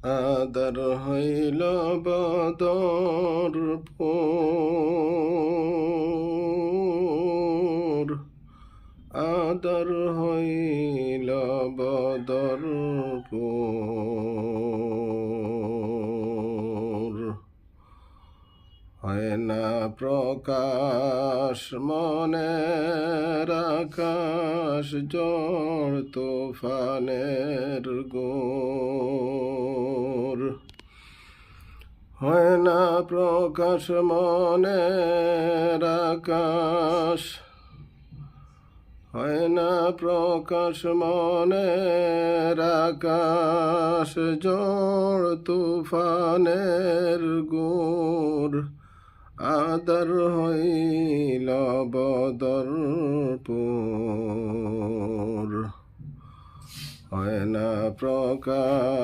আদর হইল বদরপুর, আদর হইল বদরপুর। হয় না প্রকাশ মনের আকাশ, ঝড় তুফানের ঘোর। হয় না প্রকাশ মনের আকাশ, হয় না প্রকাশ মনের আকাশ, ঝড় তুফানের ঘোর। আদর হইল বদরপুর, হয় না প্রকাশ।